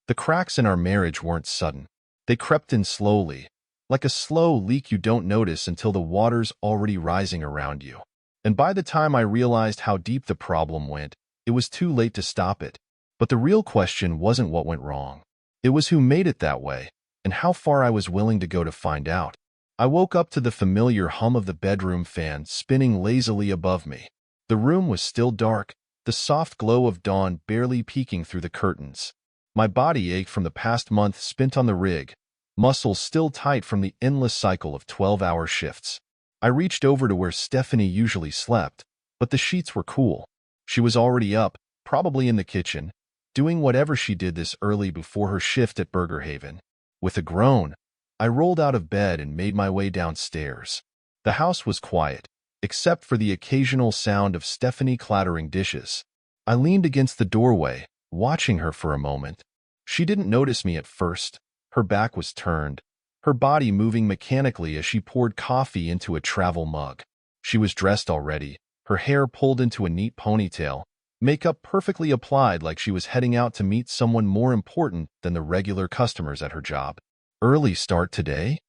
The cracks in our marriage weren't sudden. They crept in slowly, like a slow leak you don't notice until the water's already rising around you. And by the time I realized how deep the problem went, it was too late to stop it. But the real question wasn't what went wrong. It was who made it that way, and how far I was willing to go to find out. I woke up to the familiar hum of the bedroom fan spinning lazily above me. The room was still dark, the soft glow of dawn barely peeking through the curtains. My body ached from the past month spent on the rig, muscles still tight from the endless cycle of 12-hour shifts. I reached over to where Stephanie usually slept, but the sheets were cool. She was already up, probably in the kitchen, doing whatever she did this early before her shift at Burger Haven. With a groan, I rolled out of bed and made my way downstairs. The house was quiet, except for the occasional sound of Stephanie clattering dishes. I leaned against the doorway, watching her for a moment. She didn't notice me at first. Her back was turned, her body moving mechanically as she poured coffee into a travel mug. She was dressed already, her hair pulled into a neat ponytail, makeup perfectly applied like she was heading out to meet someone more important than the regular customers at her job. "Early start today?"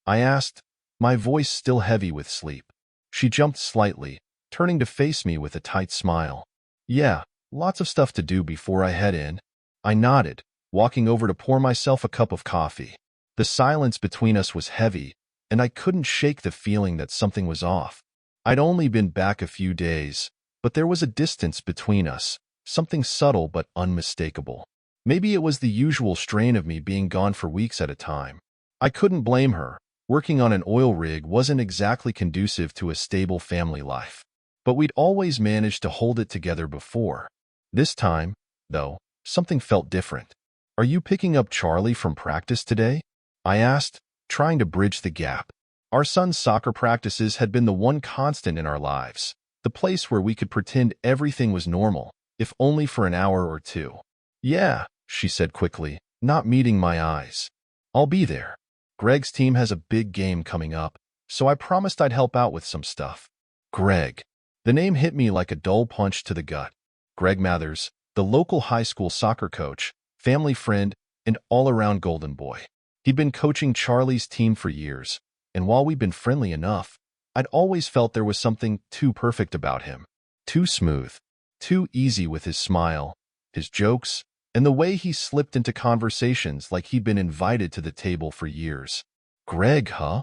I asked, my voice still heavy with sleep. She jumped slightly, turning to face me with a tight smile. "Yeah, lots of stuff to do before I head in." I nodded, walking over to pour myself a cup of coffee. The silence between us was heavy, and I couldn't shake the feeling that something was off. I'd only been back a few days, but there was a distance between us, something subtle but unmistakable. Maybe it was the usual strain of me being gone for weeks at a time. I couldn't blame her. Working on an oil rig wasn't exactly conducive to a stable family life. But we'd always managed to hold it together before. This time, though, something felt different. "Are you picking up Charlie from practice today?" I asked, trying to bridge the gap. Our son's soccer practices had been the one constant in our lives, the place where we could pretend everything was normal, if only for an hour or two. "Yeah," she said quickly, not meeting my eyes. "I'll be there. Greg's team has a big game coming up, so I promised I'd help out with some stuff." Greg. The name hit me like a dull punch to the gut. Greg Mathers, the local high school soccer coach, family friend, and all-around golden boy. He'd been coaching Charlie's team for years, and while we'd been friendly enough, I'd always felt there was something too perfect about him. Too smooth, too easy with his smile, his jokes, and the way he slipped into conversations like he'd been invited to the table for years. "Greg, huh?"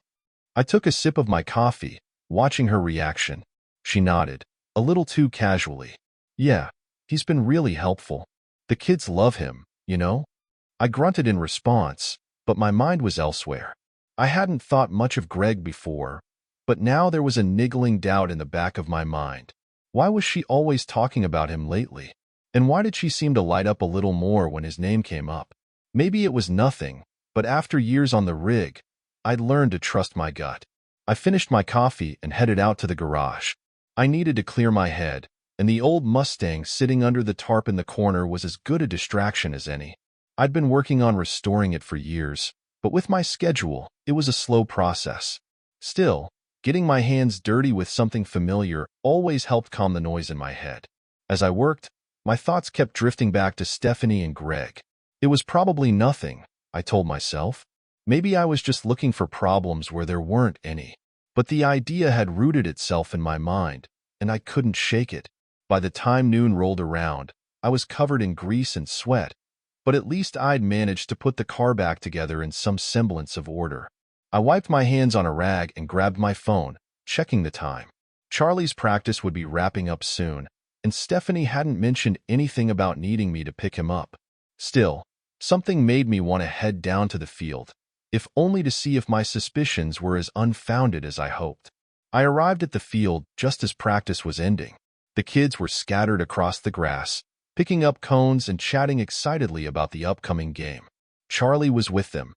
I took a sip of my coffee, watching her reaction. She nodded, a little too casually. "Yeah, he's been really helpful. The kids love him, you know?" I grunted in response, but my mind was elsewhere. I hadn't thought much of Greg before, but now there was a niggling doubt in the back of my mind. Why was she always talking about him lately? And why did she seem to light up a little more when his name came up? Maybe it was nothing, but after years on the rig, I'd learned to trust my gut. I finished my coffee and headed out to the garage. I needed to clear my head, and the old Mustang sitting under the tarp in the corner was as good a distraction as any. I'd been working on restoring it for years, but with my schedule, it was a slow process. Still, getting my hands dirty with something familiar always helped calm the noise in my head. As I worked, my thoughts kept drifting back to Stephanie and Greg. It was probably nothing, I told myself. Maybe I was just looking for problems where there weren't any. But the idea had rooted itself in my mind, and I couldn't shake it. By the time noon rolled around, I was covered in grease and sweat, but at least I'd managed to put the car back together in some semblance of order. I wiped my hands on a rag and grabbed my phone, checking the time. Charlie's practice would be wrapping up soon, and Stephanie hadn't mentioned anything about needing me to pick him up. Still, something made me want to head down to the field, if only to see if my suspicions were as unfounded as I hoped. I arrived at the field just as practice was ending. The kids were scattered across the grass, picking up cones and chatting excitedly about the upcoming game. Charlie was with them,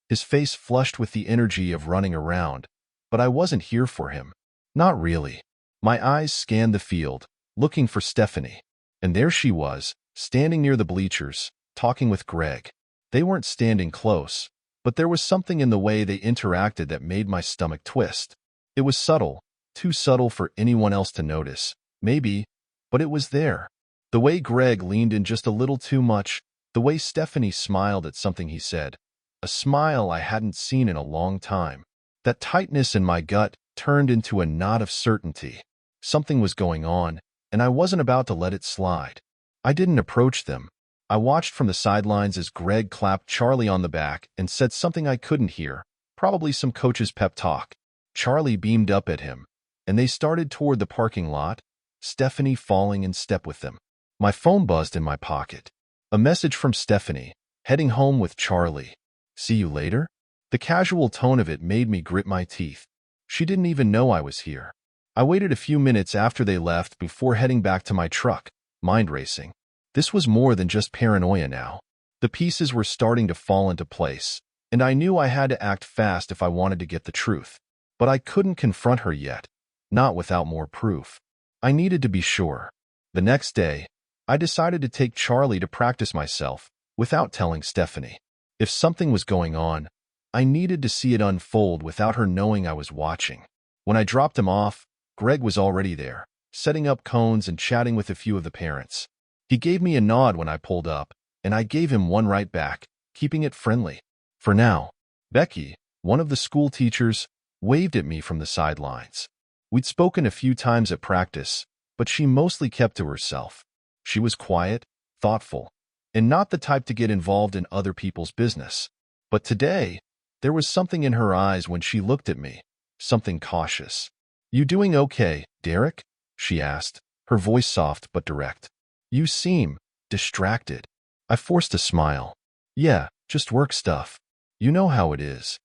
his face flushed with the energy of running around, but I wasn't here for him. Not really. My eyes scanned the field, looking for Stephanie, and there she was, standing near the bleachers, talking with Greg. They weren't standing close, but there was something in the way they interacted that made my stomach twist. It was subtle, too subtle for anyone else to notice, maybe, but it was there. The way Greg leaned in just a little too much, The way Stephanie smiled at something he said, a smile I hadn't seen in a long time. That tightness in my gut turned into a knot of certainty. Something was going on, and I wasn't about to let it slide. I didn't approach them. I watched from the sidelines as Greg clapped Charlie on the back and said something I couldn't hear, probably some coach's pep talk. Charlie beamed up at him, and they started toward the parking lot, Stephanie falling in step with them. My phone buzzed in my pocket. A message from Stephanie, heading home with Charlie. See you later? The casual tone of it made me grit my teeth. She didn't even know I was here. I waited a few minutes after they left before heading back to my truck, mind racing. This was more than just paranoia now. The pieces were starting to fall into place, and I knew I had to act fast if I wanted to get the truth. But I couldn't confront her yet, not without more proof. I needed to be sure. The next day, I decided to take Charlie to practice myself, without telling Stephanie. If something was going on, I needed to see it unfold without her knowing I was watching. When I dropped him off, Greg was already there, setting up cones and chatting with a few of the parents. He gave me a nod when I pulled up, and I gave him one right back, keeping it friendly. For now, Becky, one of the school teachers, waved at me from the sidelines. We'd spoken a few times at practice, but she mostly kept to herself. She was quiet, thoughtful, and not the type to get involved in other people's business. But today, there was something in her eyes when she looked at me, something cautious. "You doing okay, Derek?" she asked, her voice soft but direct. "You seem distracted." I forced a smile. "Yeah, just work stuff. You know how it is."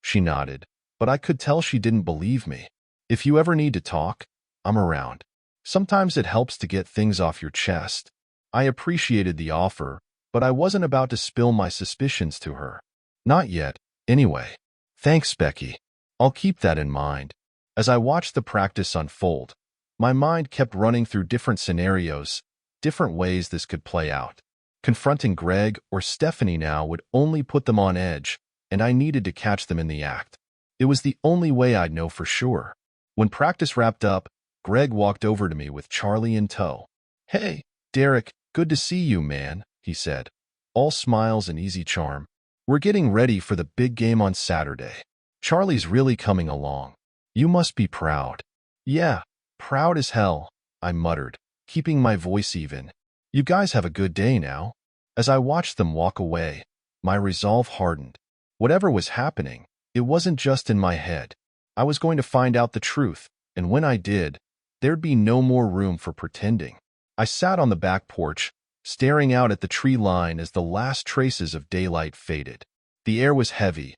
She nodded, but I could tell she didn't believe me. "If you ever need to talk, I'm around. Sometimes it helps to get things off your chest." I appreciated the offer, but I wasn't about to spill my suspicions to her. Not yet, anyway. "Thanks, Becky. I'll keep that in mind." As I watched the practice unfold, my mind kept running through different scenarios, different ways this could play out. Confronting Greg or Stephanie now would only put them on edge, and I needed to catch them in the act. It was the only way I'd know for sure. When practice wrapped up, Greg walked over to me with Charlie in tow. "Hey, Derek, good to see you, man," he said, all smiles and easy charm. "We're getting ready for the big game on Saturday. Charlie's really coming along. You must be proud." "Yeah, proud as hell," I muttered, keeping my voice even. "You guys have a good day now." As I watched them walk away, my resolve hardened. Whatever was happening, it wasn't just in my head. I was going to find out the truth, and when I did, there'd be no more room for pretending. I sat on the back porch, staring out at the tree line as the last traces of daylight faded. The air was heavy,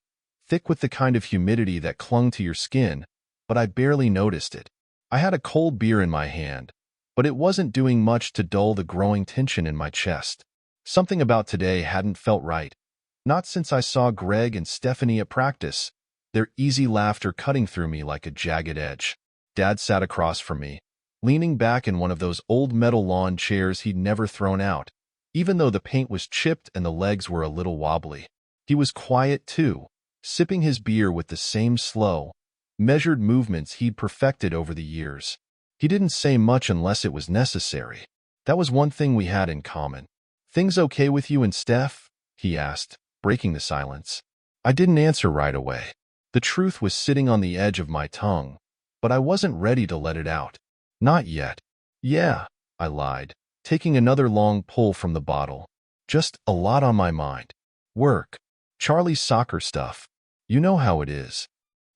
thick with the kind of humidity that clung to your skin, but I barely noticed it. I had a cold beer in my hand, but it wasn't doing much to dull the growing tension in my chest. Something about today hadn't felt right. Not since I saw Greg and Stephanie at practice, their easy laughter cutting through me like a jagged edge. Dad sat across from me, leaning back in one of those old metal lawn chairs he'd never thrown out, even though the paint was chipped and the legs were a little wobbly. He was quiet, too, sipping his beer with the same slow, measured movements he'd perfected over the years. He didn't say much unless it was necessary. That was one thing we had in common. "Things okay with you and Steph?" he asked, breaking the silence. I didn't answer right away. The truth was sitting on the edge of my tongue, but I wasn't ready to let it out. Not yet. "Yeah," I lied, taking another long pull from the bottle. "Just a lot on my mind. Work. Charlie's soccer stuff. You know how it is."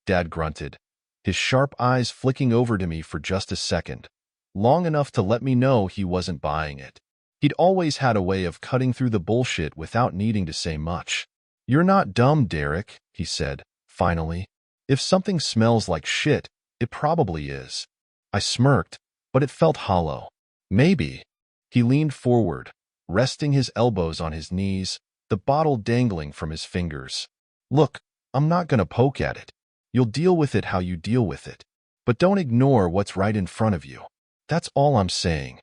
Dad grunted, his sharp eyes flicking over to me for just a second, long enough to let me know he wasn't buying it. He'd always had a way of cutting through the bullshit without needing to say much. "You're not dumb, Derek," he said, finally. "If something smells like shit, it probably is." I smirked, but it felt hollow. "Maybe." He leaned forward, resting his elbows on his knees, the bottle dangling from his fingers. "Look, I'm not gonna poke at it. You'll deal with it how you deal with it. But don't ignore what's right in front of you. That's all I'm saying."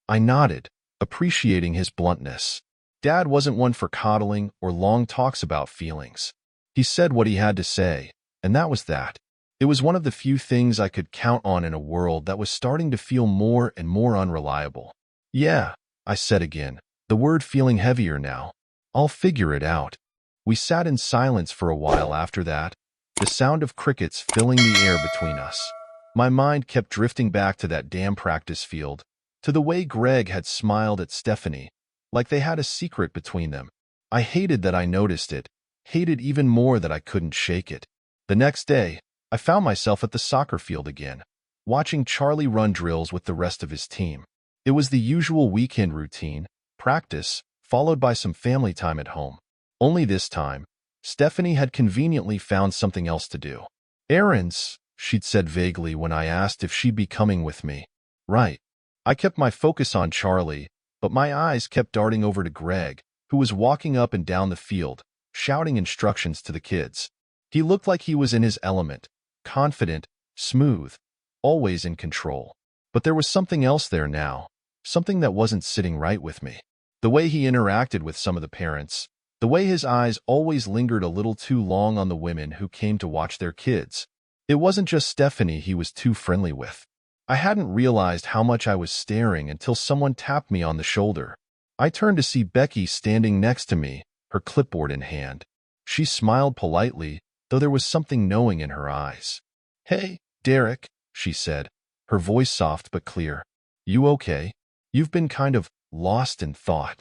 I nodded, appreciating his bluntness. Dad wasn't one for coddling or long talks about feelings. He said what he had to say, and that was that. It was one of the few things I could count on in a world that was starting to feel more and more unreliable. "Yeah," I said again, the word feeling heavier now. I'll figure it out. We sat in silence for a while after that, the sound of crickets filling the air between us. My mind kept drifting back to that damn practice field, to the way Greg had smiled at Stephanie, like they had a secret between them. I hated that I noticed it, hated even more that I couldn't shake it. The next day, I found myself at the soccer field again, watching Charlie run drills with the rest of his team. It was the usual weekend routine, practice, followed by some family time at home. Only this time, Stephanie had conveniently found something else to do. Errands, she'd said vaguely when I asked if she'd be coming with me. Right. I kept my focus on Charlie, but my eyes kept darting over to Greg, who was walking up and down the field, shouting instructions to the kids. He looked like he was in his element, confident, smooth, always in control. But there was something else there now, something that wasn't sitting right with me. The way he interacted with some of the parents, the way his eyes always lingered a little too long on the women who came to watch their kids. It wasn't just Stephanie he was too friendly with. I hadn't realized how much I was staring until someone tapped me on the shoulder. I turned to see Becky standing next to me, her clipboard in hand. She smiled politely, though there was something knowing in her eyes. "Hey, Derek," she said, her voice soft but clear. "You okay? You've been kind of lost in thought."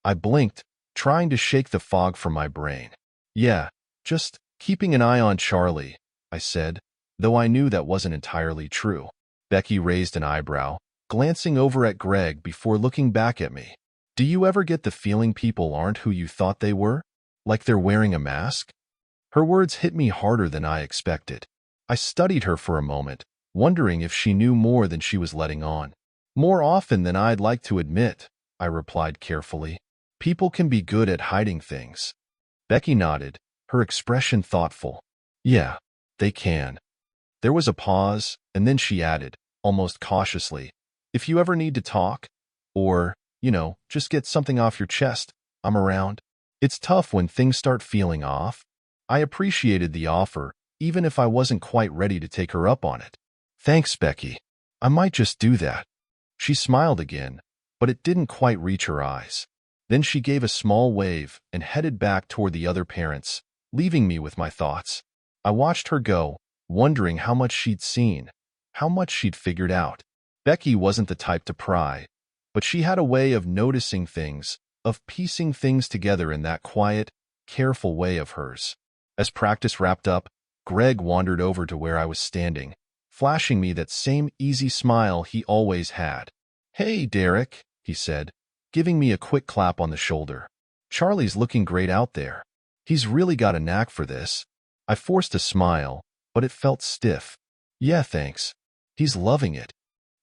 I blinked, trying to shake the fog from my brain. "Yeah, just keeping an eye on Charlie," I said, though I knew that wasn't entirely true. Becky raised an eyebrow, glancing over at Greg before looking back at me. "Do you ever get the feeling people aren't who you thought they were? Like they're wearing a mask?" Her words hit me harder than I expected. I studied her for a moment, wondering if she knew more than she was letting on. "More often than I'd like to admit," I replied carefully. "People can be good at hiding things." Becky nodded, her expression thoughtful. "Yeah, they can." There was a pause, and then she added, almost cautiously, "If you ever need to talk, or, just get something off your chest, I'm around." It's tough when things start feeling off. I appreciated the offer, even if I wasn't quite ready to take her up on it. "Thanks, Becky. I might just do that." She smiled again, but it didn't quite reach her eyes. Then she gave a small wave and headed back toward the other parents, leaving me with my thoughts. I watched her go, wondering how much she'd seen, how much she'd figured out. Becky wasn't the type to pry, but she had a way of noticing things, of piecing things together in that quiet, careful way of hers. As practice wrapped up, Greg wandered over to where I was standing, flashing me that same easy smile he always had. "Hey, Derek," he said, giving me a quick clap on the shoulder. "Charlie's looking great out there. He's really got a knack for this." I forced a smile, but it felt stiff. "Yeah, thanks. He's loving it."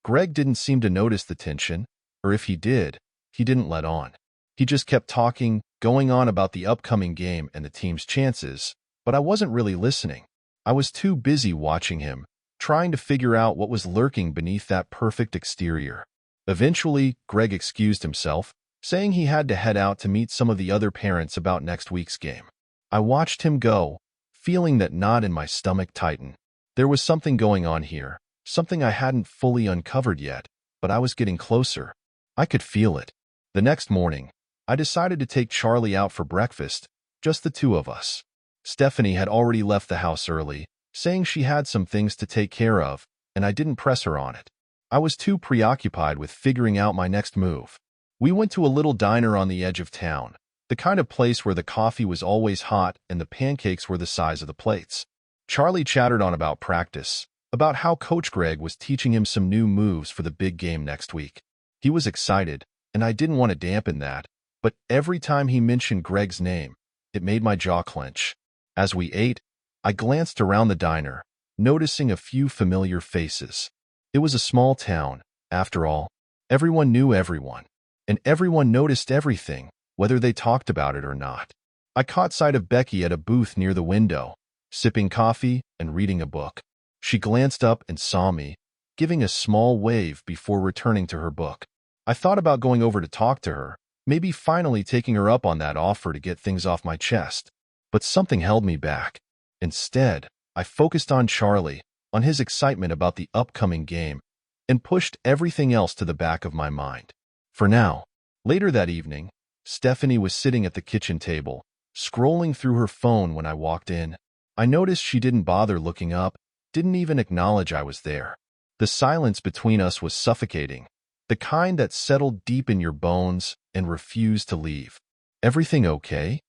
Greg didn't seem to notice the tension, or if he did, he didn't let on. He just kept talking, going on about the upcoming game and the team's chances, but I wasn't really listening. I was too busy watching him, trying to figure out what was lurking beneath that perfect exterior. Eventually, Greg excused himself, saying he had to head out to meet some of the other parents about next week's game. I watched him go, feeling that knot in my stomach tighten. There was something going on here, something I hadn't fully uncovered yet, but I was getting closer. I could feel it. The next morning, I decided to take Charlie out for breakfast, just the two of us. Stephanie had already left the house early, saying she had some things to take care of, and I didn't press her on it. I was too preoccupied with figuring out my next move. We went to a little diner on the edge of town, the kind of place where the coffee was always hot and the pancakes were the size of the plates. Charlie chattered on about practice, about how Coach Greg was teaching him some new moves for the big game next week. He was excited, and I didn't want to dampen that, but every time he mentioned Greg's name, it made my jaw clench. As we ate, I glanced around the diner, noticing a few familiar faces. It was a small town, after all. Everyone knew everyone, and everyone noticed everything, whether they talked about it or not. I caught sight of Becky at a booth near the window, sipping coffee and reading a book. She glanced up and saw me, giving a small wave before returning to her book. I thought about going over to talk to her, maybe finally taking her up on that offer to get things off my chest. But something held me back. Instead, I focused on Charlie, on his excitement about the upcoming game, and pushed everything else to the back of my mind. For now, Later that evening, Stephanie was sitting at the kitchen table, scrolling through her phone when I walked in. I noticed she didn't bother looking up, didn't even acknowledge I was there. The silence between us was suffocating, the kind that settled deep in your bones and refused to leave. "Everything okay?"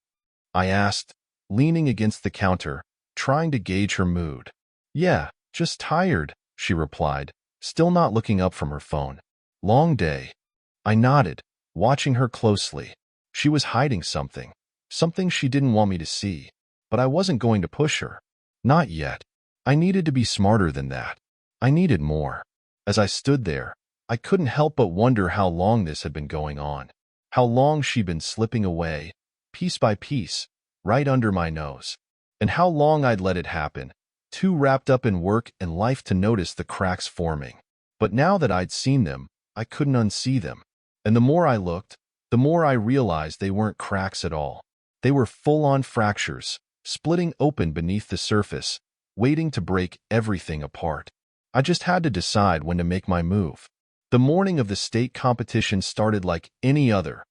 I asked, leaning against the counter, trying to gauge her mood. "Yeah, just tired," she replied, still not looking up from her phone. "Long day." I nodded, watching her closely. She was hiding something she didn't want me to see, but I wasn't going to push her. Not yet. I needed to be smarter than that. I needed more. As I stood there, I couldn't help but wonder how long this had been going on. How long she'd been slipping away, piece by piece, right under my nose. And how long I'd let it happen, too wrapped up in work and life to notice the cracks forming. But now that I'd seen them, I couldn't unsee them. And the more I looked, the more I realized they weren't cracks at all. They were full-on fractures, splitting open beneath the surface, waiting to break everything apart. I just had to decide when to make my move. The morning of the state competition started like any other,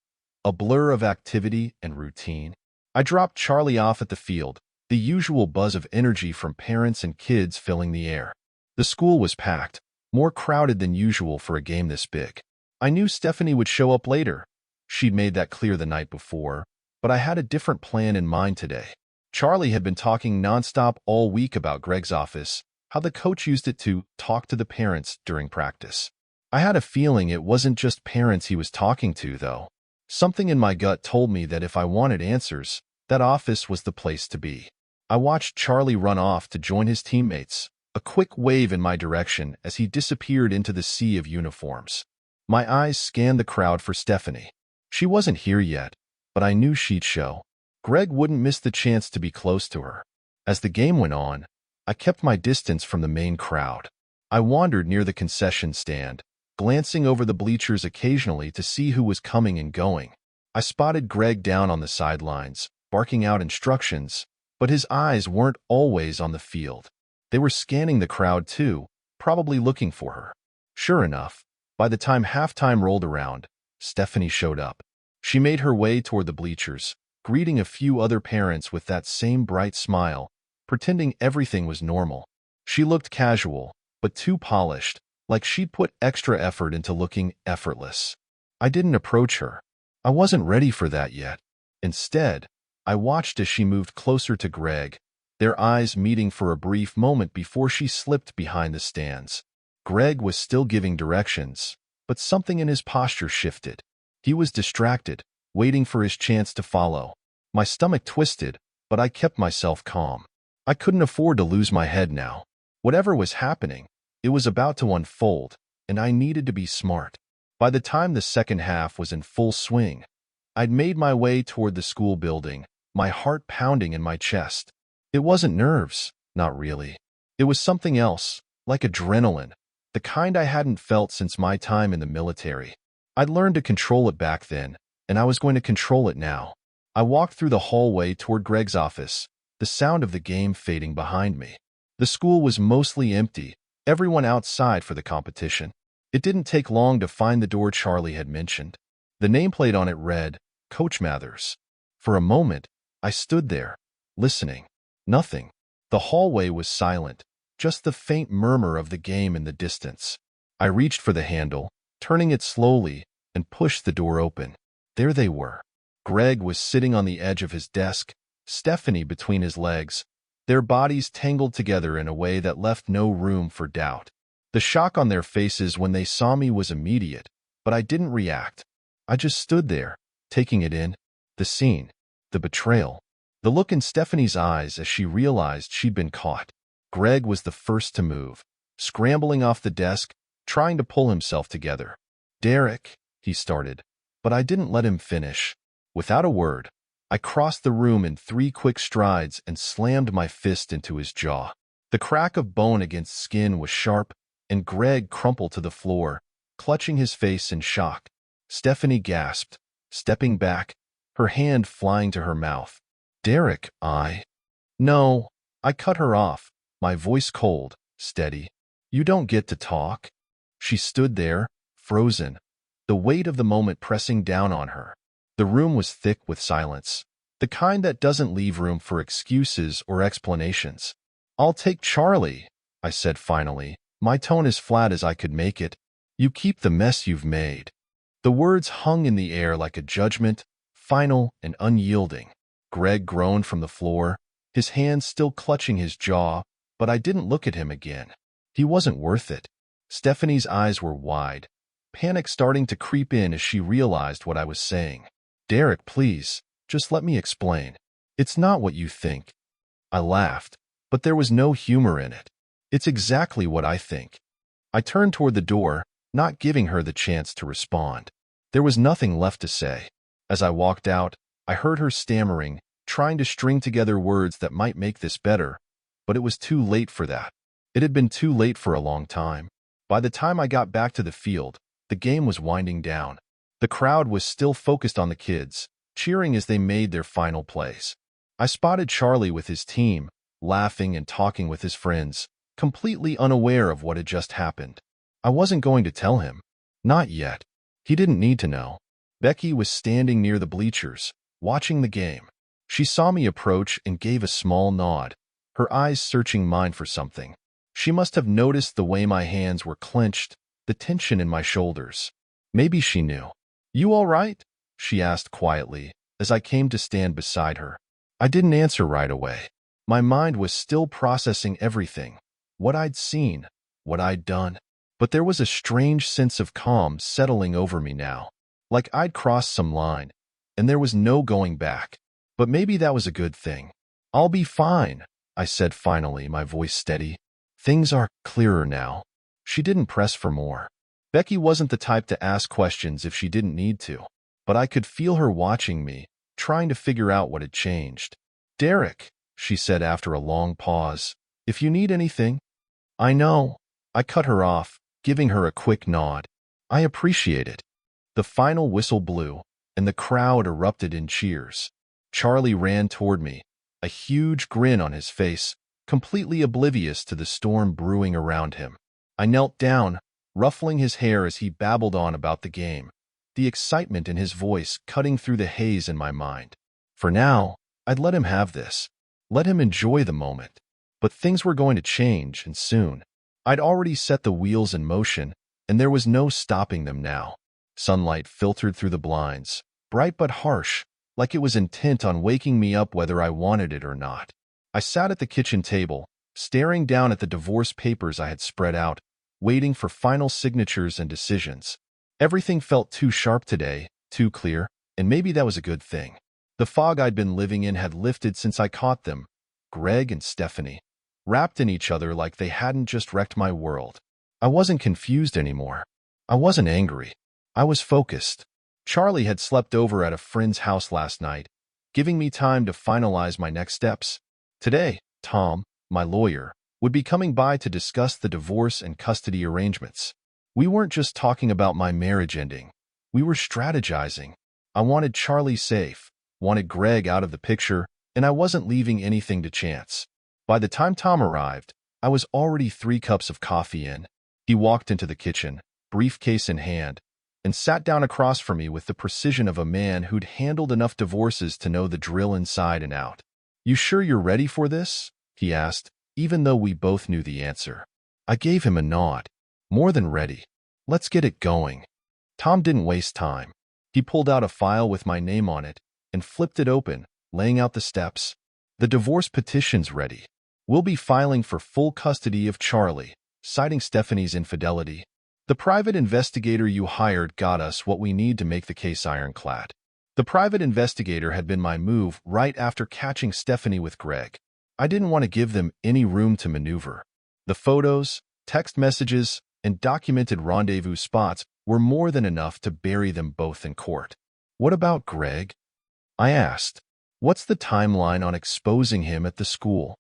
a blur of activity and routine. I dropped Charlie off at the field, the usual buzz of energy from parents and kids filling the air. The school was packed, more crowded than usual for a game this big. I knew Stephanie would show up later. She'd made that clear the night before, but I had a different plan in mind today. Charlie had been talking nonstop all week about Greg's office, how the coach used it to talk to the parents during practice. I had a feeling it wasn't just parents he was talking to, though. Something in my gut told me that if I wanted answers, that office was the place to be. I watched Charlie run off to join his teammates, a quick wave in my direction as he disappeared into the sea of uniforms. My eyes scanned the crowd for Stephanie. She wasn't here yet, but I knew she'd show. Greg wouldn't miss the chance to be close to her. As the game went on, I kept my distance from the main crowd. I wandered near the concession stand, glancing over the bleachers occasionally to see who was coming and going. I spotted Greg down on the sidelines, barking out instructions, but his eyes weren't always on the field. They were scanning the crowd too, probably looking for her. Sure enough, by the time halftime rolled around, Stephanie showed up. She made her way toward the bleachers, greeting a few other parents with that same bright smile, pretending everything was normal. She looked casual, but too polished, like she'd put extra effort into looking effortless. I didn't approach her. I wasn't ready for that yet. Instead, I watched as she moved closer to Greg, their eyes meeting for a brief moment before she slipped behind the stands. Greg was still giving directions, but something in his posture shifted. He was distracted, waiting for his chance to follow. My stomach twisted, but I kept myself calm. I couldn't afford to lose my head now. Whatever was happening, it was about to unfold, and I needed to be smart. By the time the second half was in full swing, I'd made my way toward the school building, my heart pounding in my chest. It wasn't nerves, not really. It was something else, like adrenaline, the kind I hadn't felt since my time in the military. I'd learned to control it back then, and I was going to control it now. I walked through the hallway toward Greg's office, the sound of the game fading behind me. The school was mostly empty, everyone outside for the competition. It didn't take long to find the door Charlie had mentioned. The nameplate on it read, Coach Mathers. For a moment, I stood there, listening. Nothing. The hallway was silent, just the faint murmur of the game in the distance. I reached for the handle, turning it slowly, and pushed the door open. There they were. Greg was sitting on the edge of his desk, Stephanie between his legs, their bodies tangled together in a way that left no room for doubt. The shock on their faces when they saw me was immediate, but I didn't react. I just stood there, taking it in, the scene, the betrayal, the look in Stephanie's eyes as she realized she'd been caught. Greg was the first to move, scrambling off the desk, trying to pull himself together. "Derek," he started, but I didn't let him finish. Without a word, I crossed the room in 3 quick strides and slammed my fist into his jaw. The crack of bone against skin was sharp, and Greg crumpled to the floor, clutching his face in shock. Stephanie gasped, stepping back, her hand flying to her mouth. "Derek, No." I cut her off, my voice cold, steady. "You don't get to talk." She stood there, frozen, the weight of the moment pressing down on her. The room was thick with silence, the kind that doesn't leave room for excuses or explanations. "I'll take Charlie," I said finally, my tone as flat as I could make it. "You keep the mess you've made." The words hung in the air like a judgment, final and unyielding. Greg groaned from the floor, his hands still clutching his jaw, but I didn't look at him again. He wasn't worth it. Stephanie's eyes were wide, panic starting to creep in as she realized what I was saying. "Derek, please, just let me explain. It's not what you think." I laughed, but there was no humor in it. "It's exactly what I think." I turned toward the door, not giving her the chance to respond. There was nothing left to say. As I walked out, I heard her stammering, trying to string together words that might make this better, but it was too late for that. It had been too late for a long time. By the time I got back to the field, the game was winding down. The crowd was still focused on the kids, cheering as they made their final plays. I spotted Charlie with his team, laughing and talking with his friends, completely unaware of what had just happened. I wasn't going to tell him. Not yet. He didn't need to know. Becky was standing near the bleachers, watching the game. She saw me approach and gave a small nod, her eyes searching mine for something. She must have noticed the way my hands were clenched, the tension in my shoulders. Maybe she knew. "You all right?" she asked quietly, as I came to stand beside her. I didn't answer right away. My mind was still processing everything, what I'd seen, what I'd done. But there was a strange sense of calm settling over me now, like I'd crossed some line, and there was no going back. But maybe that was a good thing. "I'll be fine," I said finally, my voice steady. "Things are clearer now." She didn't press for more. Becky wasn't the type to ask questions if she didn't need to, but I could feel her watching me, trying to figure out what had changed. "Derek," she said after a long pause, "if you need anything—" "I know." I cut her off, giving her a quick nod. "I appreciate it." The final whistle blew, and the crowd erupted in cheers. Charlie ran toward me, a huge grin on his face, completely oblivious to the storm brewing around him. I knelt down, ruffling his hair as he babbled on about the game, the excitement in his voice cutting through the haze in my mind. For now, I'd let him have this. Let him enjoy the moment. But things were going to change, and soon. I'd already set the wheels in motion, and there was no stopping them now. Sunlight filtered through the blinds, bright but harsh, like it was intent on waking me up whether I wanted it or not. I sat at the kitchen table, staring down at the divorce papers I had spread out, waiting for final signatures and decisions. Everything felt too sharp today, too clear, and maybe that was a good thing. The fog I'd been living in had lifted since I caught them, Greg and Stephanie, wrapped in each other like they hadn't just wrecked my world. I wasn't confused anymore. I wasn't angry. I was focused. Charlie had slept over at a friend's house last night, giving me time to finalize my next steps. Today, Tom, my lawyer, would be coming by to discuss the divorce and custody arrangements. We weren't just talking about my marriage ending. We were strategizing. I wanted Charlie safe, wanted Greg out of the picture, and I wasn't leaving anything to chance. By the time Tom arrived, I was already 3 cups of coffee in. He walked into the kitchen, briefcase in hand, and sat down across from me with the precision of a man who'd handled enough divorces to know the drill inside and out. "You sure you're ready for this?" he asked, even though we both knew the answer. I gave him a nod. "More than ready. Let's get it going." Tom didn't waste time. He pulled out a file with my name on it and flipped it open, laying out the steps. "The divorce petition's ready. We'll be filing for full custody of Charlie, citing Stephanie's infidelity. The private investigator you hired got us what we need to make the case ironclad." The private investigator had been my move right after catching Stephanie with Greg. I didn't want to give them any room to maneuver. The photos, text messages, and documented rendezvous spots were more than enough to bury them both in court. "What about Greg?" I asked. "What's the timeline on exposing him at the school?"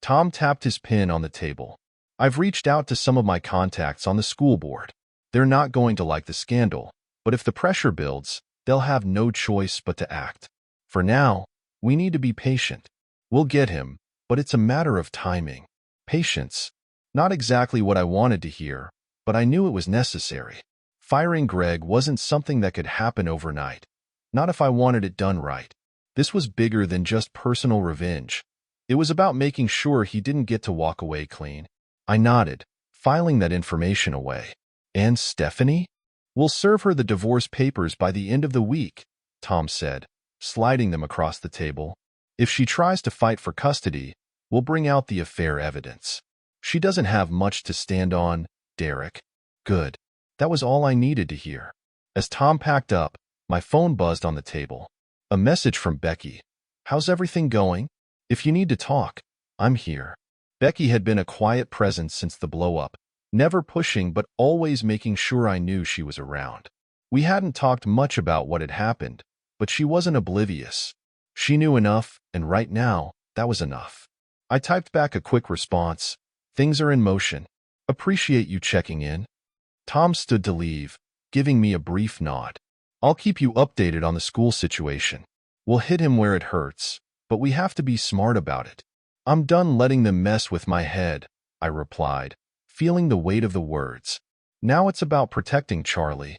Tom tapped his pen on the table. "I've reached out to some of my contacts on the school board. They're not going to like the scandal, but if the pressure builds, they'll have no choice but to act. For now, we need to be patient. We'll get him, but it's a matter of timing." Patience. Not exactly what I wanted to hear, but I knew it was necessary. Firing Greg wasn't something that could happen overnight. Not if I wanted it done right. This was bigger than just personal revenge. It was about making sure he didn't get to walk away clean. I nodded, filing that information away. And Stephanie? We'll serve her the divorce papers by the end of the week, Tom said, sliding them across the table. If she tries to fight for custody, we'll bring out the affair evidence. She doesn't have much to stand on, Derek. Good. That was all I needed to hear. As Tom packed up, my phone buzzed on the table. A message from Becky. How's everything going? If you need to talk, I'm here. Becky had been a quiet presence since the blow-up, never pushing but always making sure I knew she was around. We hadn't talked much about what had happened, but she wasn't oblivious. She knew enough, and right now, that was enough. I typed back a quick response. Things are in motion. Appreciate you checking in. Tom stood to leave, giving me a brief nod. I'll keep you updated on the school situation. We'll hit him where it hurts, but we have to be smart about it. I'm done letting them mess with my head, I replied, feeling the weight of the words. Now it's about protecting Charlie.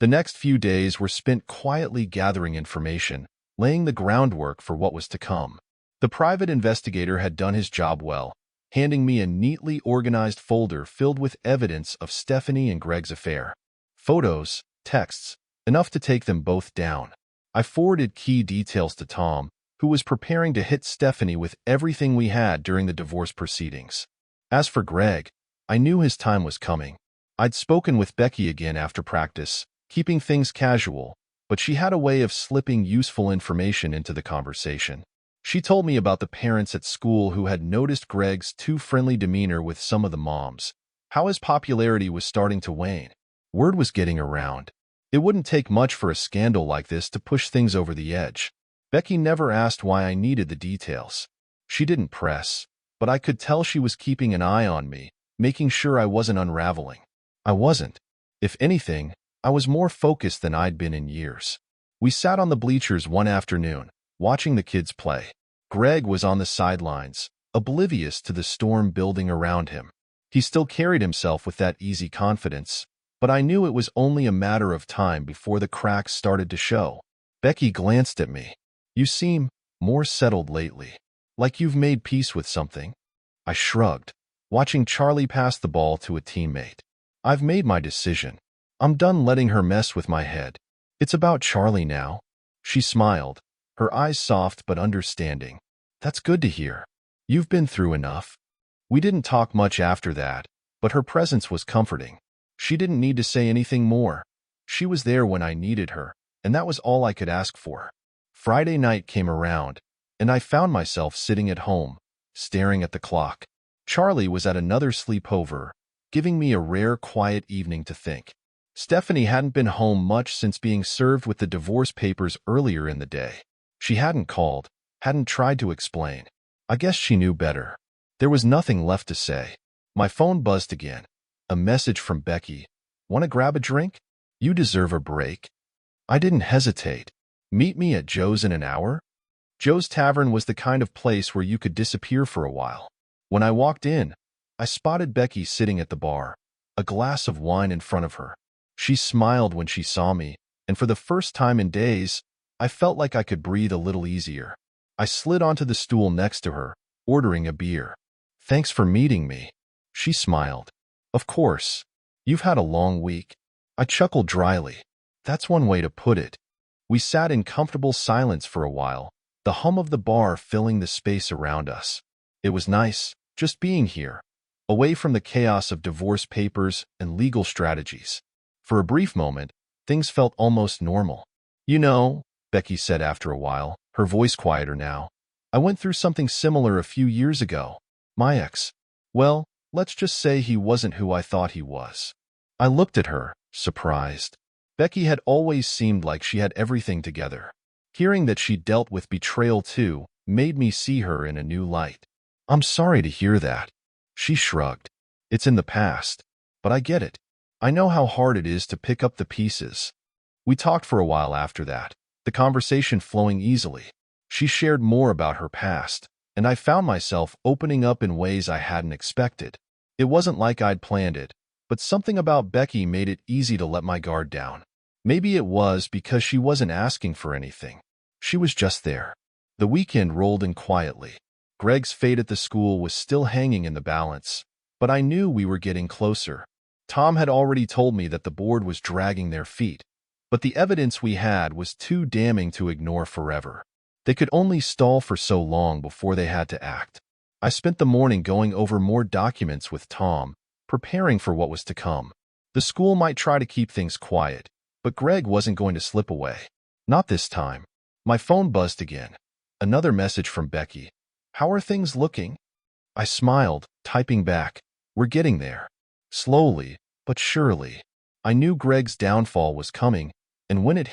The next few days were spent quietly gathering information, laying the groundwork for what was to come. The private investigator had done his job well, handing me a neatly organized folder filled with evidence of Stephanie and Greg's affair. Photos, texts, enough to take them both down. I forwarded key details to Tom, who was preparing to hit Stephanie with everything we had during the divorce proceedings. As for Greg, I knew his time was coming. I'd spoken with Becky again after practice, keeping things casual, but she had a way of slipping useful information into the conversation. She told me about the parents at school who had noticed Greg's too friendly demeanor with some of the moms, how his popularity was starting to wane. Word was getting around. It wouldn't take much for a scandal like this to push things over the edge. Becky never asked why I needed the details. She didn't press, but I could tell she was keeping an eye on me, making sure I wasn't unraveling. I wasn't. If anything, I was more focused than I'd been in years. We sat on the bleachers one afternoon, watching the kids play. Greg was on the sidelines, oblivious to the storm building around him. He still carried himself with that easy confidence, but I knew it was only a matter of time before the cracks started to show. Becky glanced at me. You seem more settled lately, like you've made peace with something. I shrugged, watching Charlie pass the ball to a teammate. I've made my decision. I'm done letting her mess with my head. It's about Charlie now. She smiled, her eyes soft but understanding. That's good to hear. You've been through enough. We didn't talk much after that, but her presence was comforting. She didn't need to say anything more. She was there when I needed her, and that was all I could ask for. Friday night came around, and I found myself sitting at home, staring at the clock. Charlie was at another sleepover, giving me a rare quiet evening to think. Stephanie hadn't been home much since being served with the divorce papers earlier in the day. She hadn't called, hadn't tried to explain. I guess she knew better. There was nothing left to say. My phone buzzed again. A message from Becky. Want to grab a drink? You deserve a break. I didn't hesitate. Meet me at Joe's in an hour? Joe's Tavern was the kind of place where you could disappear for a while. When I walked in, I spotted Becky sitting at the bar, a glass of wine in front of her. She smiled when she saw me, and for the first time in days, I felt like I could breathe a little easier. I slid onto the stool next to her, ordering a beer. Thanks for meeting me. She smiled. Of course. You've had a long week. I chuckled dryly. That's one way to put it. We sat in comfortable silence for a while, the hum of the bar filling the space around us. It was nice, just being here, away from the chaos of divorce papers and legal strategies. For a brief moment, things felt almost normal. You know, Becky said after a while, her voice quieter now, I went through something similar a few years ago. My ex. Well, let's just say he wasn't who I thought he was. I looked at her, surprised. Becky had always seemed like she had everything together. Hearing that she dealt with betrayal too made me see her in a new light. I'm sorry to hear that. She shrugged. It's in the past, but I get it. I know how hard it is to pick up the pieces. We talked for a while after that, the conversation flowing easily. She shared more about her past, and I found myself opening up in ways I hadn't expected. It wasn't like I'd planned it, but something about Becky made it easy to let my guard down. Maybe it was because she wasn't asking for anything. She was just there. The weekend rolled in quietly. Greg's fate at the school was still hanging in the balance, but I knew we were getting closer. Tom had already told me that the board was dragging their feet, but the evidence we had was too damning to ignore forever. They could only stall for so long before they had to act. I spent the morning going over more documents with Tom, preparing for what was to come. The school might try to keep things quiet, but Greg wasn't going to slip away. Not this time. My phone buzzed again. Another message from Becky. "How are things looking?" I smiled, typing back, "We're getting there." Slowly, but surely. I knew Greg's downfall was coming, and when it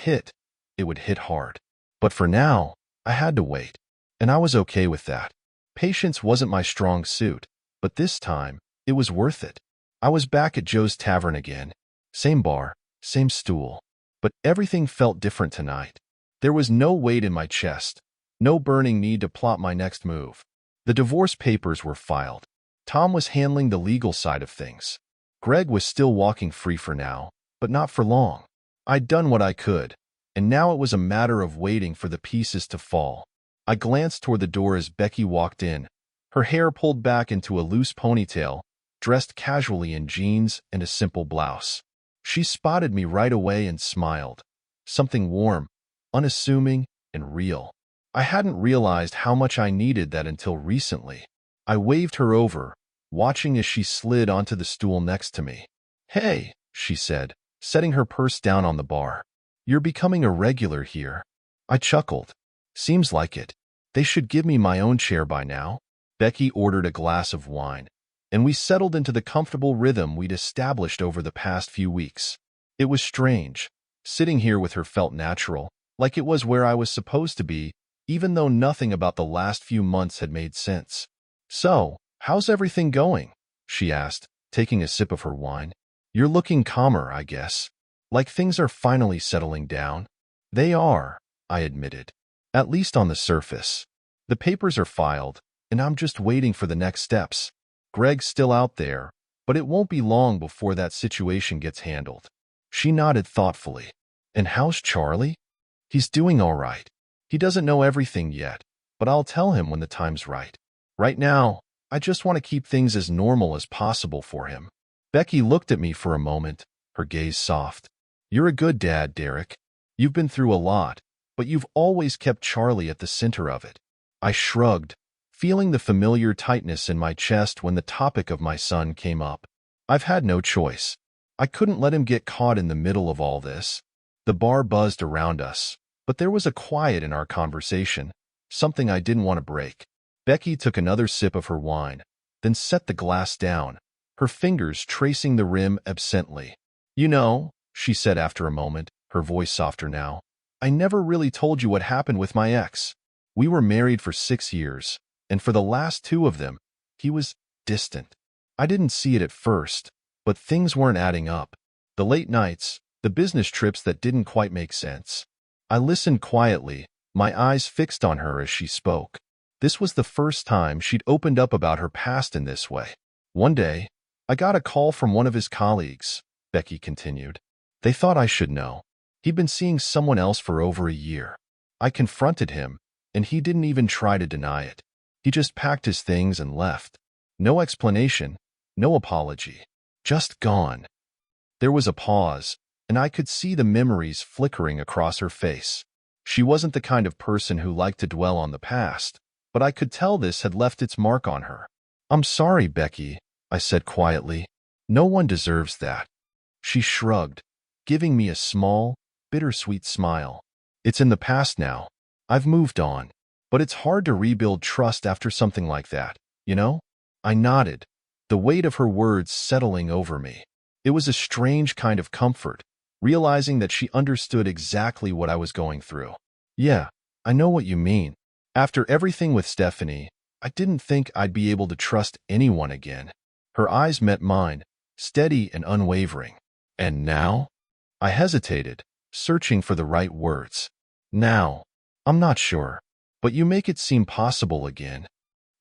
would hit hard. But for now, I had to wait, and I was okay with that. Patience wasn't my strong suit, but this time, it was worth it. I was back at Joe's Tavern again. Same bar, same stool. But everything felt different tonight. There was no weight in my chest, no burning need to plot my next move. The divorce papers were filed. Tom was handling the legal side of things. Greg was still walking free for now, but not for long. I'd done what I could, and now it was a matter of waiting for the pieces to fall. I glanced toward the door as Becky walked in, her hair pulled back into a loose ponytail, dressed casually in jeans and a simple blouse. She spotted me right away and smiled. Something warm, unassuming, and real. I hadn't realized how much I needed that until recently. I waved her over, watching as she slid onto the stool next to me. "Hey," she said, setting her purse down on the bar. "You're becoming a regular here." I chuckled. "Seems like it. They should give me my own chair by now." Becky ordered a glass of wine, and we settled into the comfortable rhythm we'd established over the past few weeks. It was strange. Sitting here with her felt natural, like it was where I was supposed to be, even though nothing about the last few months had made sense. "So, how's everything going?" she asked, taking a sip of her wine. "You're looking calmer, I guess. Like things are finally settling down." "They are," I admitted. "At least on the surface. The papers are filed, and I'm just waiting for the next steps. Greg's still out there, but it won't be long before that situation gets handled." She nodded thoughtfully. "And how's Charlie?" "He's doing all right. He doesn't know everything yet, but I'll tell him when the time's right. Right now, I just want to keep things as normal as possible for him." Becky looked at me for a moment, her gaze soft. "You're a good dad, Derek. You've been through a lot, but you've always kept Charlie at the center of it." I shrugged, feeling the familiar tightness in my chest when the topic of my son came up. I've had no choice. I couldn't let him get caught in the middle of all this. The bar buzzed around us, but there was a quiet in our conversation, something I didn't want to break. Becky took another sip of her wine, then set the glass down, her fingers tracing the rim absently. "You know," she said after a moment, her voice softer now, "I never really told you what happened with my ex. We were married for 6 years, and for the last 2 of them, he was distant. I didn't see it at first, but things weren't adding up. The late nights, the business trips that didn't quite make sense." I listened quietly, my eyes fixed on her as she spoke. This was the first time she'd opened up about her past in this way. "One day, I got a call from one of his colleagues," Becky continued. "They thought I should know. He'd been seeing someone else for over a year. I confronted him, and he didn't even try to deny it. He just packed his things and left. No explanation, no apology. Just gone." There was a pause, and I could see the memories flickering across her face. She wasn't the kind of person who liked to dwell on the past, but I could tell this had left its mark on her. "I'm sorry, Becky," I said quietly. "No one deserves that." She shrugged, giving me a small, bittersweet smile. "It's in the past now. I've moved on. But it's hard to rebuild trust after something like that, you know?" I nodded, the weight of her words settling over me. It was a strange kind of comfort, realizing that she understood exactly what I was going through. "Yeah, I know what you mean. After everything with Stephanie, I didn't think I'd be able to trust anyone again." Her eyes met mine, steady and unwavering. "And now?" I hesitated, searching for the right words. "Now, I'm not sure, but you make it seem possible again."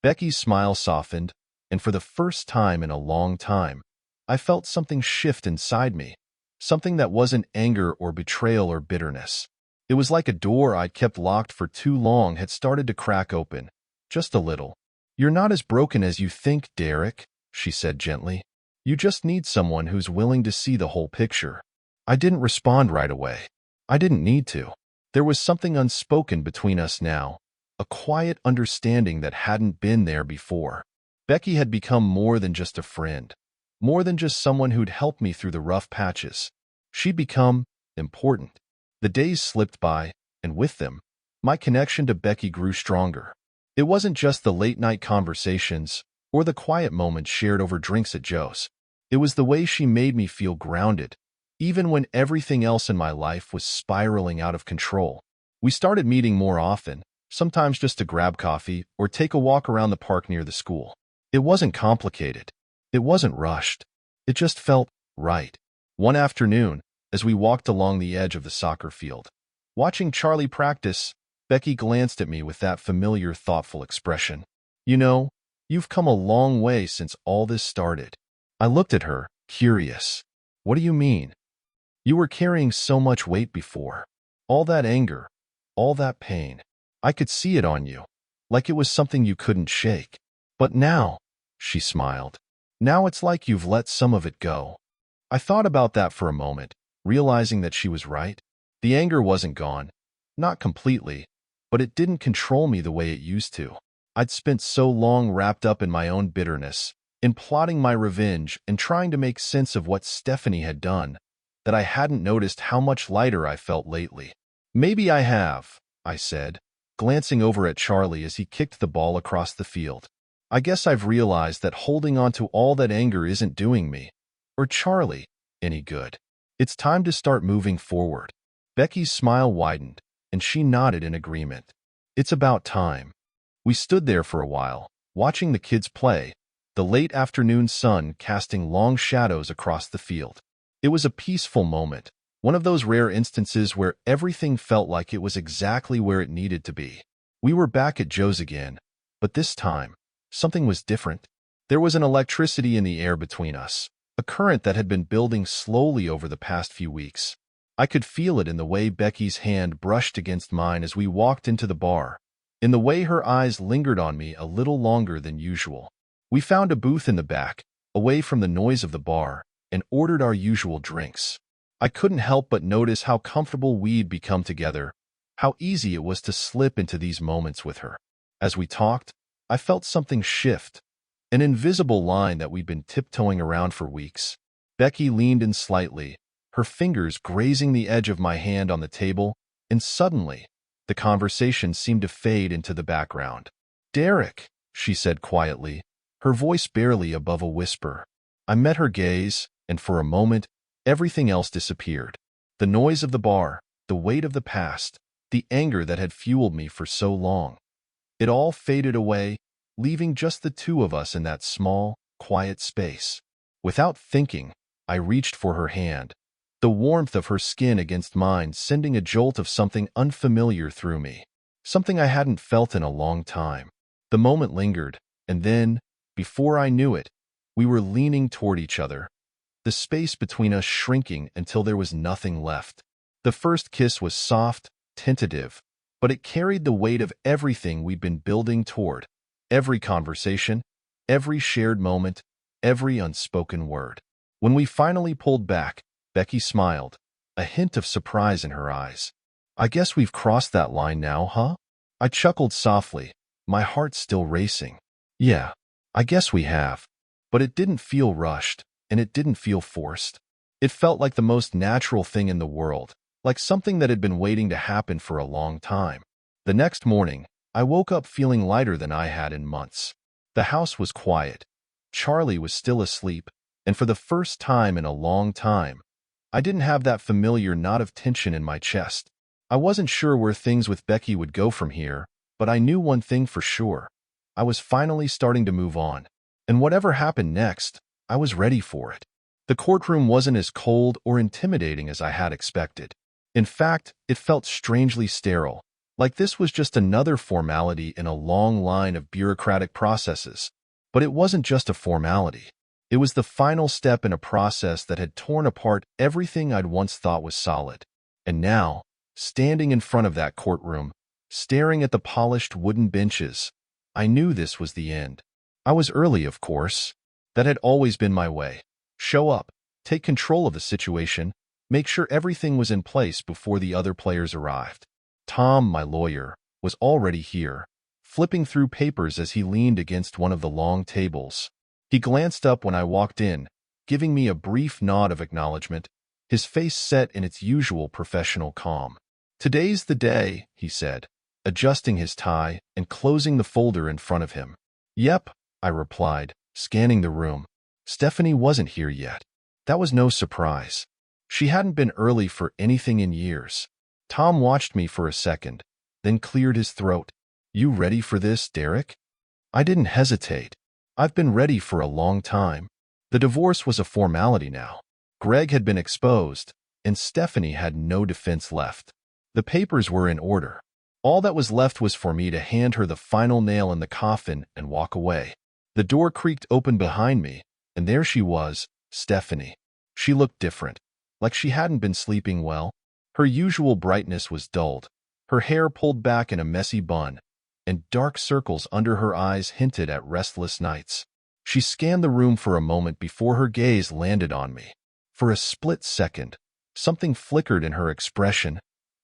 Becky's smile softened, and for the first time in a long time, I felt something shift inside me, something that wasn't anger or betrayal or bitterness. It was like a door I'd kept locked for too long had started to crack open, just a little. "You're not as broken as you think, Derek," she said gently. "You just need someone who's willing to see the whole picture." I didn't respond right away. I didn't need to. There was something unspoken between us now, a quiet understanding that hadn't been there before. Becky had become more than just a friend, more than just someone who'd helped me through the rough patches. She'd become important. The days slipped by, and with them, my connection to Becky grew stronger. It wasn't just the late-night conversations or the quiet moments shared over drinks at Joe's. It was the way she made me feel grounded, even when everything else in my life was spiraling out of control. We started meeting more often, sometimes just to grab coffee or take a walk around the park near the school. It wasn't complicated. It wasn't rushed. It just felt right. One afternoon, as we walked along the edge of the soccer field, watching Charlie practice, Becky glanced at me with that familiar, thoughtful expression. "You know, you've come a long way since all this started." I looked at her, curious. "What do you mean?" "You were carrying so much weight before. All that anger, all that pain. I could see it on you, like it was something you couldn't shake. But now," she smiled, "now it's like you've let some of it go." I thought about that for a moment, realizing that she was right. The anger wasn't gone, not completely, but it didn't control me the way it used to. I'd spent so long wrapped up in my own bitterness, in plotting my revenge and trying to make sense of what Stephanie had done, that I hadn't noticed how much lighter I felt lately. "Maybe I have," I said, glancing over at Charlie as he kicked the ball across the field. "I guess I've realized that holding on to all that anger isn't doing me, or Charlie, any good. It's time to start moving forward." Becky's smile widened, and she nodded in agreement. "It's about time." We stood there for a while, watching the kids play, the late afternoon sun casting long shadows across the field. It was a peaceful moment, one of those rare instances where everything felt like it was exactly where it needed to be. We were back at Joe's again, but this time, something was different. There was an electricity in the air between us, a current that had been building slowly over the past few weeks. I could feel it in the way Becky's hand brushed against mine as we walked into the bar, in the way her eyes lingered on me a little longer than usual. We found a booth in the back, away from the noise of the bar, and ordered our usual drinks. I couldn't help but notice how comfortable we'd become together, how easy it was to slip into these moments with her. As we talked, I felt something shift, an invisible line that we'd been tiptoeing around for weeks. Becky leaned in slightly, her fingers grazing the edge of my hand on the table, and suddenly, the conversation seemed to fade into the background. "Derek," she said quietly, her voice barely above a whisper. I met her gaze, and for a moment, everything else disappeared. The noise of the bar, the weight of the past, the anger that had fueled me for so long. It all faded away, leaving just the two of us in that small, quiet space. Without thinking, I reached for her hand, the warmth of her skin against mine sending a jolt of something unfamiliar through me, something I hadn't felt in a long time. The moment lingered, and then, before I knew it, we were leaning toward each other, the space between us shrinking until there was nothing left. The first kiss was soft, tentative, but it carried the weight of everything we'd been building toward. Every conversation, every shared moment, every unspoken word. When we finally pulled back, Becky smiled, a hint of surprise in her eyes. "I guess we've crossed that line now, huh?" I chuckled softly, my heart still racing. "Yeah, I guess we have." But it didn't feel rushed, and it didn't feel forced. It felt like the most natural thing in the world, like something that had been waiting to happen for a long time. The next morning, I woke up feeling lighter than I had in months. The house was quiet. Charlie was still asleep, and for the first time in a long time, I didn't have that familiar knot of tension in my chest. I wasn't sure where things with Becky would go from here, but I knew one thing for sure. I was finally starting to move on. And whatever happened next, I was ready for it. The courtroom wasn't as cold or intimidating as I had expected. In fact, it felt strangely sterile, like this was just another formality in a long line of bureaucratic processes. But it wasn't just a formality. It was the final step in a process that had torn apart everything I'd once thought was solid. And now, standing in front of that courtroom, staring at the polished wooden benches, I knew this was the end. I was early, of course. That had always been my way. Show up, take control of the situation, make sure everything was in place before the other players arrived. Tom, my lawyer, was already here, flipping through papers as he leaned against one of the long tables. He glanced up when I walked in, giving me a brief nod of acknowledgement, his face set in its usual professional calm. "Today's the day," he said, adjusting his tie and closing the folder in front of him. "Yep," I replied, scanning the room. Stephanie wasn't here yet. That was no surprise. She hadn't been early for anything in years. Tom watched me for a second, then cleared his throat. "You ready for this, Derek?" I didn't hesitate. I've been ready for a long time. The divorce was a formality now. Greg had been exposed, and Stephanie had no defense left. The papers were in order. All that was left was for me to hand her the final nail in the coffin and walk away. The door creaked open behind me, and there she was, Stephanie. She looked different, like she hadn't been sleeping well. Her usual brightness was dulled, her hair pulled back in a messy bun, and dark circles under her eyes hinted at restless nights. She scanned the room for a moment before her gaze landed on me. For a split second, something flickered in her expression.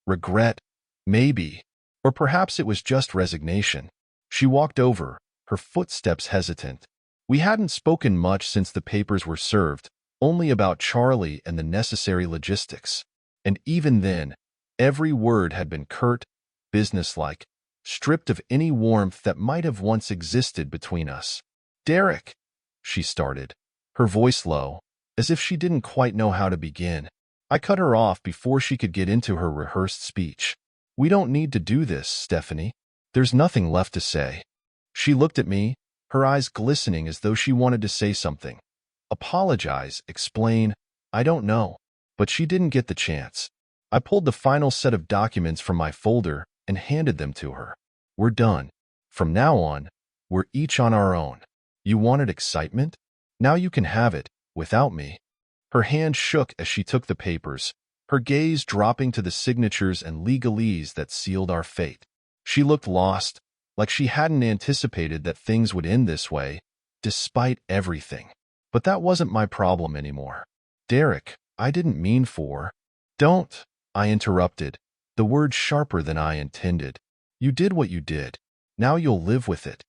Regret, maybe, or perhaps it was just resignation. She walked over, her footsteps hesitant. We hadn't spoken much since the papers were served, only about Charlie and the necessary logistics. And even then, every word had been curt, businesslike, stripped of any warmth that might have once existed between us. "Derek," she started, her voice low, as if she didn't quite know how to begin. I cut her off before she could get into her rehearsed speech. "We don't need to do this, Stephanie. There's nothing left to say." She looked at me, her eyes glistening as though she wanted to say something. Apologize, explain, I don't know. But she didn't get the chance. I pulled the final set of documents from my folder and handed them to her. "We're done. From now on, we're each on our own. You wanted excitement? Now you can have it, without me." Her hand shook as she took the papers, her gaze dropping to the signatures and legalese that sealed our fate. She looked lost, like she hadn't anticipated that things would end this way, despite everything. But that wasn't my problem anymore. "Derek, I didn't mean for—" "Don't," I interrupted, the word sharper than I intended. "You did what you did. Now you'll live with it."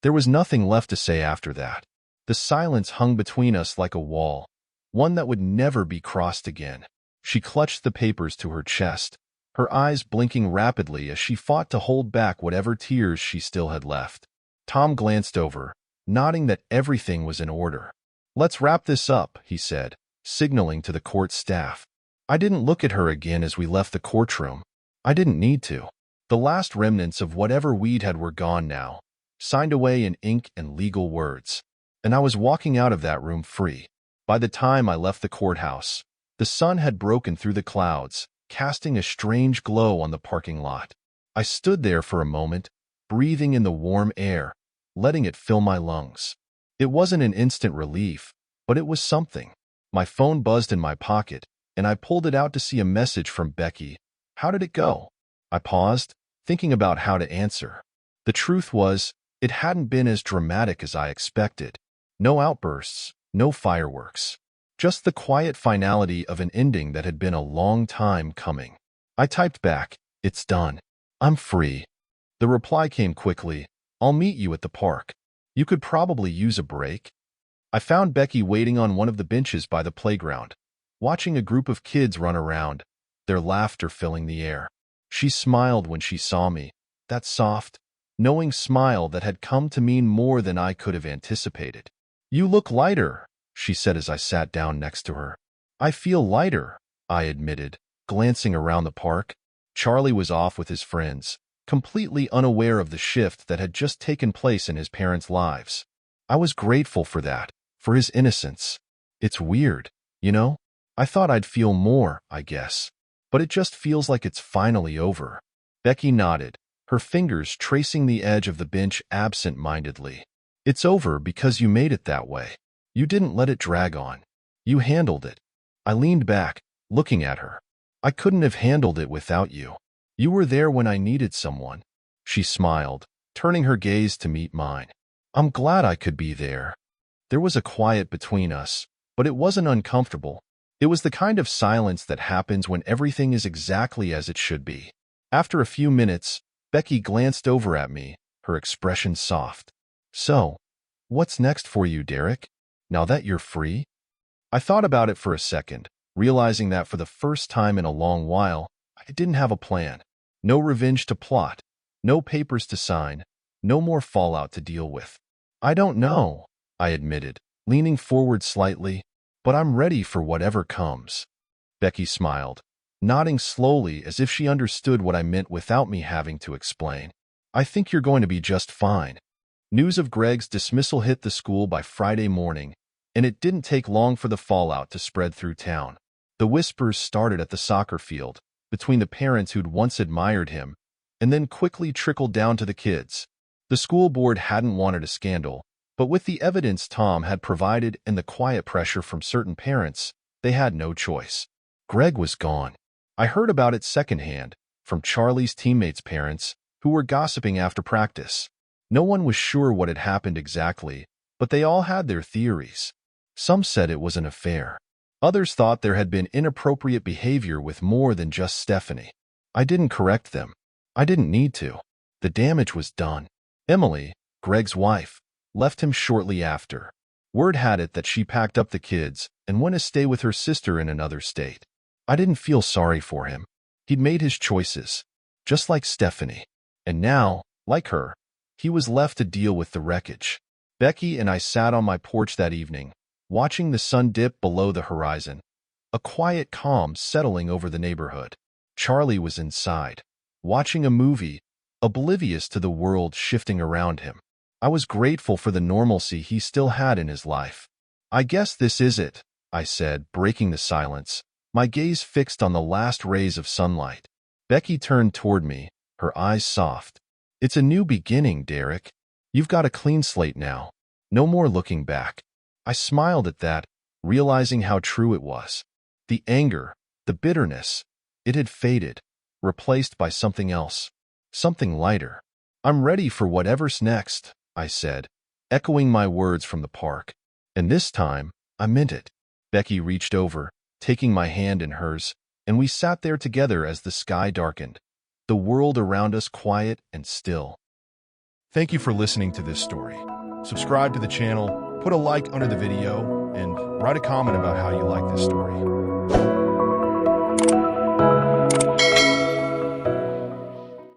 There was nothing left to say after that. The silence hung between us like a wall, one that would never be crossed again. She clutched the papers to her chest, her eyes blinking rapidly as she fought to hold back whatever tears she still had left. Tom glanced over, nodding that everything was in order. "Let's wrap this up," he said, signaling to the court staff. I didn't look at her again as we left the courtroom. I didn't need to. The last remnants of whatever we'd had were gone now, signed away in ink and legal words. And I was walking out of that room free. By the time I left the courthouse, the sun had broken through the clouds, casting a strange glow on the parking lot. I stood there for a moment, breathing in the warm air, letting it fill my lungs. It wasn't an instant relief, but it was something. My phone buzzed in my pocket, and I pulled it out to see a message from Becky. "How did it go?" I paused, thinking about how to answer. The truth was, it hadn't been as dramatic as I expected. No outbursts, no fireworks. Just the quiet finality of an ending that had been a long time coming. I typed back, "It's done. I'm free." The reply came quickly, "I'll meet you at the park. You could probably use a break." I found Becky waiting on one of the benches by the playground, watching a group of kids run around, their laughter filling the air. She smiled when she saw me, that soft, knowing smile that had come to mean more than I could have anticipated. "You look lighter," she said as I sat down next to her. "I feel lighter," I admitted, glancing around the park. Charlie was off with his friends, completely unaware of the shift that had just taken place in his parents' lives. I was grateful for that, for his innocence. It's weird, you know? I thought I'd feel more, I guess. But it just feels like it's finally over. Becky nodded, her fingers tracing the edge of the bench absent-mindedly. "It's over because you made it that way." You didn't let it drag on. You handled it. I leaned back, looking at her. I couldn't have handled it without you. You were there when I needed someone. She smiled, turning her gaze to meet mine. I'm glad I could be there. There was a quiet between us, but it wasn't uncomfortable. It was the kind of silence that happens when everything is exactly as it should be. After a few minutes, Becky glanced over at me, her expression soft. So, what's next for you, Derek? Now that you're free? I thought about it for a second, realizing that for the first time in a long while, I didn't have a plan. No revenge to plot, no papers to sign, no more fallout to deal with. I don't know, I admitted, leaning forward slightly, but I'm ready for whatever comes. Becky smiled, nodding slowly as if she understood what I meant without me having to explain. I think you're going to be just fine. News of Greg's dismissal hit the school by Friday morning, and it didn't take long for the fallout to spread through town. The whispers started at the soccer field, between the parents who'd once admired him, and then quickly trickled down to the kids. The school board hadn't wanted a scandal, but with the evidence Tom had provided and the quiet pressure from certain parents, they had no choice. Greg was gone. I heard about it secondhand, from Charlie's teammates' parents, who were gossiping after practice. No one was sure what had happened exactly, but they all had their theories. Some said it was an affair. Others thought there had been inappropriate behavior with more than just Stephanie. I didn't correct them. I didn't need to. The damage was done. Emily, Greg's wife, left him shortly after. Word had it that she packed up the kids and went to stay with her sister in another state. I didn't feel sorry for him. He'd made his choices, just like Stephanie. And now, like her, he was left to deal with the wreckage. Becky and I sat on my porch that evening, watching the sun dip below the horizon, a quiet calm settling over the neighborhood. Charlie was inside, watching a movie, oblivious to the world shifting around him. I was grateful for the normalcy he still had in his life. I guess this is it, I said, breaking the silence, my gaze fixed on the last rays of sunlight. Becky turned toward me, her eyes soft. It's a new beginning, Derek. You've got a clean slate now. No more looking back. I smiled at that, realizing how true it was. The anger, the bitterness, it had faded, replaced by something else, something lighter. I'm ready for whatever's next, I said, echoing my words from the park. And this time, I meant it. Becky reached over, taking my hand in hers, and we sat there together as the sky darkened, the world around us quiet and still. Thank you for listening to this story. Subscribe to the channel, put a like under the video, and write a comment about how you like this story.